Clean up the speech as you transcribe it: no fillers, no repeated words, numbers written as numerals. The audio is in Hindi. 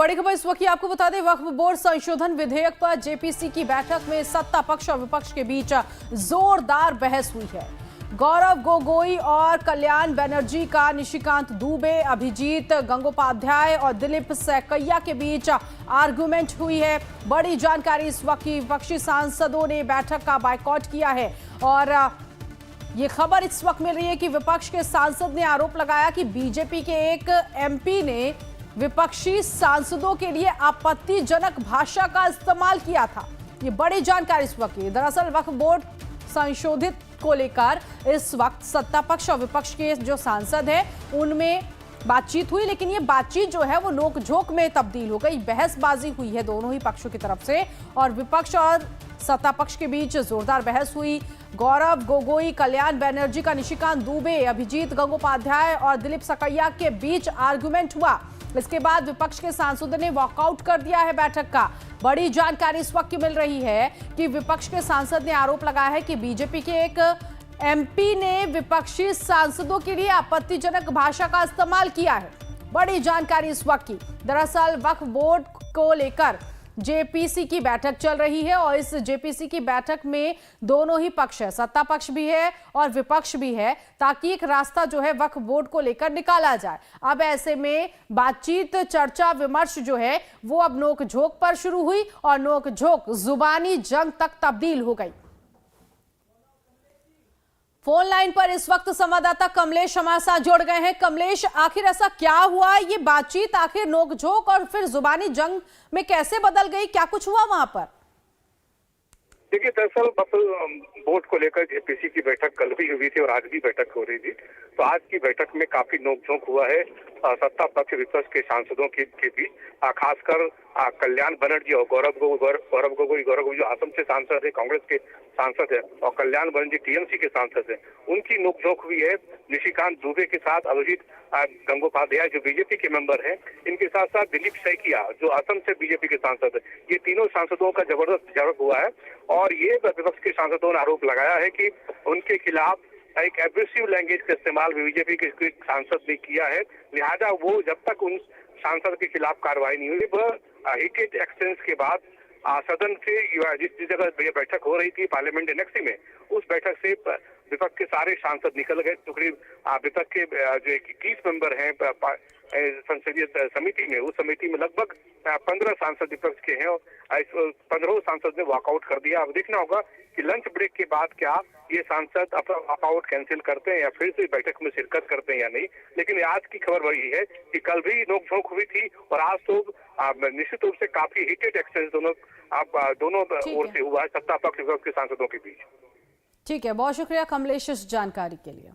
बड़ी खबर इस वक्त आपको बता दें, वक्फ बोर्ड संशोधन विधेयक पर जेपीसी की बैठक में सत्ता पक्ष और विपक्ष के बीच जोरदार बहस हुई है। गौरव गोगोई और कल्याण बनर्जी का निशिकांत दुबे, अभिजीत गंगोपाध्याय और दिलीप सैकैया के बीच आर्गुमेंट हुई है। बड़ी जानकारी इस वक्त की, विपक्षी सांसदों ने बैठक का बायकॉट किया है और ये खबर इस वक्त मिल रही है कि विपक्ष के सांसद ने आरोप लगाया कि बीजेपी के एक एमपी ने विपक्षी सांसदों के लिए आपत्तिजनक भाषा का इस्तेमाल किया था। ये बड़ी जानकारी इस वक्त की। दरअसल वक्फ बोर्ड संशोधित को लेकर इस वक्त सत्ता पक्ष और विपक्ष के जो सांसद हैं उनमें बातचीत हुई, लेकिन ये बातचीत जो है वो नोकझोंक में तब्दील हो गई। बहसबाजी हुई है दोनों ही पक्षों की तरफ से और विपक्ष और सत्ता पक्ष के बीच जोरदार बहस हुई। गौरव गोगोई, कल्याण बनर्जी का निशिकांत दुबे, अभिजीत गंगोपाध्याय और दिलीप सैकैया के बीच आर्गुमेंट हुआ। इसके बाद विपक्ष के सांसदों ने वॉकआउट कर दिया है बैठक का। बड़ी जानकारी इस वक्त की मिल रही है कि विपक्ष के सांसद ने आरोप लगाया है कि बीजेपी के एक एमपी ने विपक्षी सांसदों के लिए आपत्तिजनक भाषा का इस्तेमाल किया है। बड़ी जानकारी इस वक्त की। दरअसल वक्फ बोर्ड को लेकर जेपीसी की बैठक चल रही है और इस जेपीसी की बैठक में दोनों ही पक्ष है, सत्ता पक्ष भी है और विपक्ष भी है, ताकि एक रास्ता जो है वक्फ बोर्ड को लेकर निकाला जाए। अब ऐसे में बातचीत, चर्चा, विमर्श जो है वो अब नोक-झोंक पर शुरू हुई और नोक-झोंक जुबानी जंग तक तब्दील हो गई। फोन लाइन पर इस वक्त संवाददाता कमलेश हमारे साथ जुड़ गए हैं। कमलेश, आखिर ऐसा क्या हुआ? ये बातचीत आखिर नोकझोंक और फिर जुबानी जंग में कैसे बदल गई? क्या कुछ हुआ वहां पर? देखिए, दरअसल वक्फ बोर्ड को लेकर जेपीसी की बैठक कल भी हुई थी और आज भी बैठक हो रही थी। तो आज की बैठक में काफी नोकझोंक हुआ है सत्ता पक्ष विपक्ष के सांसदों के बीच। खासकर कल्याण बनर्जी और गौरव गोगोई जो असम से सांसद है, कांग्रेस के सांसद है, और कल्याण बनर्जी टीएमसी के सांसद है, उनकी नोकझोंक हुई है निशिकांत दुबे के साथ। अभिजीत गंगोपाध्याय जो बीजेपी के मेंबर हैं, इनके साथ साथ दिलीप सैकिया जो असम से बीजेपी के सांसद है, ये तीनों सांसदों का जबरदस्त झड़प हुआ है। और ये विपक्ष के सांसदों ने आरोप लगाया है कि उनके खिलाफ एक एब्यूसिव लैंग्वेज का इस्तेमाल बीजेपी के सांसद ने किया है। लिहाजा वो जब तक उन सांसद के खिलाफ कार्रवाई नहीं हुई, वह हीटेड एक्सचेंज के बाद सदन से जिस जगह बैठक हो रही थी पार्लियामेंट एनेक्सी में, उस बैठक से विपक्ष के सारे सांसद निकल गए। करीब विपक्ष के जो 21 मेंबर हैं संसदीय समिति में, उस समिति में लगभग 15 सांसद विपक्ष के हैं और 15 सांसद ने वॉकआउट कर दिया। अब देखना होगा कि लंच ब्रेक के बाद क्या ये सांसद अपना वॉकआउट कैंसिल करते हैं या फिर से बैठक में शिरकत करते हैं या नहीं। लेकिन आज की खबर वही है कि कल भी नोकझोंक हुई थी और आज तो निश्चित रूप से काफी हीटेड एक्सचेंज दोनों ओर से हुआ है, सत्ता पक्ष विपक्ष के सांसदों के बीच। ठीक है, बहुत शुक्रिया कमलेश इस जानकारी के लिए।